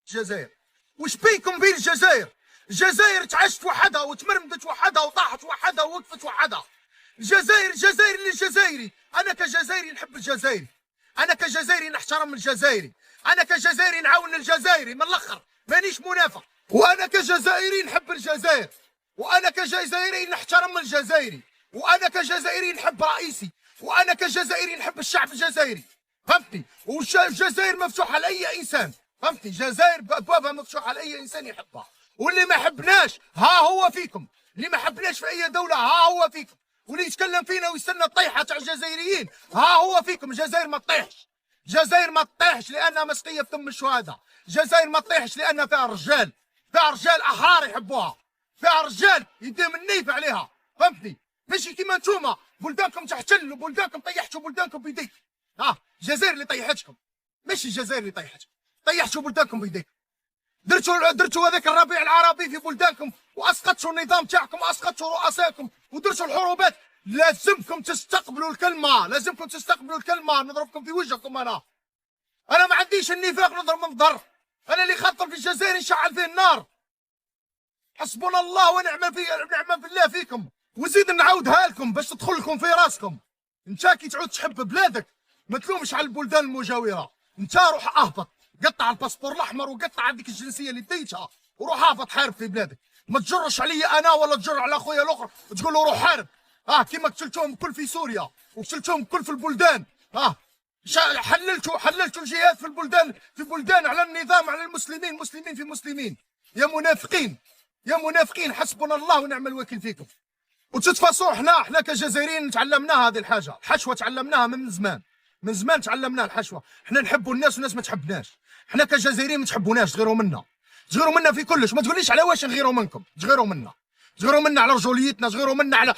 الجزائر. واش بيكم بين الجزائر؟ الجزائر تعشت وحدها وتمرمدت وحدها وطاحت وحدها ووقفت وحدها. الجزائر للجزائري. انا كجزائري نحب الجزائري، انا كجزائري نحترم الجزائري، انا كجزائري نعاون الجزائري من الاخر مانيش منافق. وانا كجزائري نحب الجزائر، وانا كجزائري نحترم الجزائري، وانا كجزائري نحب رئيسي، وانا كجزائري نحب الشعب الجزائري. فهمتني؟ والجزائر مفتوحه لاي انسان. فهمتني؟ الجزائر ابوابها مفتوحه لاي انسان يحبها. واللي ما حبناش ها هو فيكم، اللي ما حبناش في اي دوله ها هو فيكم، واللي يتكلم فينا ويستنى الطيحه تاع الجزائريين ها هو فيكم. الجزائر ما تطيحش، الجزائر ما تطيحش لانها مسقيه في ثم الشهداء. الجزائر ما تطيحش لان فيها رجال، فيها رجال احرار يحبوها، فيها رجال يديهم النيف عليها. فهمتني؟ ماشي كيما نتوما بلدانكم تحتل وبلدانكم طيحتوا بلدانكم بيديك. الجزائر اللي طيحتكم، ماشي الجزائر اللي طيحتكم. طيحتوا بلدانكم بيديك، درتوا هذاك الربيع العربي في بلدانكم، واسقطتوا النظام تاعكم واسقطتوا رؤسائكم ودرتوا الحروبات. لازمكم تستقبلوا الكلمه، لازمكم تستقبلوا الكلمه. نضربكم في وجهكم. انا ما عنديش النفاق نضرب من ظهر. انا اللي خاطر في الجزائر نشعل فيه النار. حسبنا الله ونعم بالله فيكم. وزيد نعاودها لكم باش تدخل لكم في راسكم. انت كي تعود تحب بلادك ما تلومش على البلدان المجاوره. انت روح اهبط، قطع الباسبور الاحمر وقطع هذيك الجنسيه اللي ديتها وروح اهبط حارب في بلادك. ما تجرش عليا انا ولا تجر على خويا الاخر تقول له روح حارب. كيما قتلتوهم الكل في سوريا وقتلتوهم الكل في البلدان. حللتوا الجهاد في بلدان على النظام، على المسلمين، مسلمين في مسلمين. يا منافقين، يا منافقين. حسبنا الله ونعم الوكيل فيكم. وتتفاصوا احنا كجزائريين تعلمناها هذه الحاجه. الحشوه تعلمناها من زمان، من زمان تعلمناها الحشوه. احنا نحبوا الناس والناس ما تحبناش. احنا كجزائريين ما تحبوناش، تغيروا منا، تغيروا منا في كلش. ما تقوليش على واش نغيروا منكم، تغيروا منا، تغيروا منا على رجوليتنا، تغيروا منا على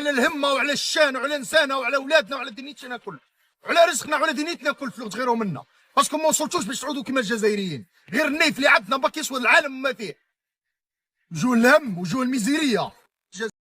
الهمه وعلى الشان وعلى نسانا وعلى اولادنا وعلى دنيتنا كل، وعلى رزقنا وعلى دنيتنا كل. تغيروا منا باسكو ما وصلتوش باش تعودوا كيما الجزائريين. غير النيف اللي عندنا باك يسود العالم ما فيه. وجوه الهم وجوه الميزيريه.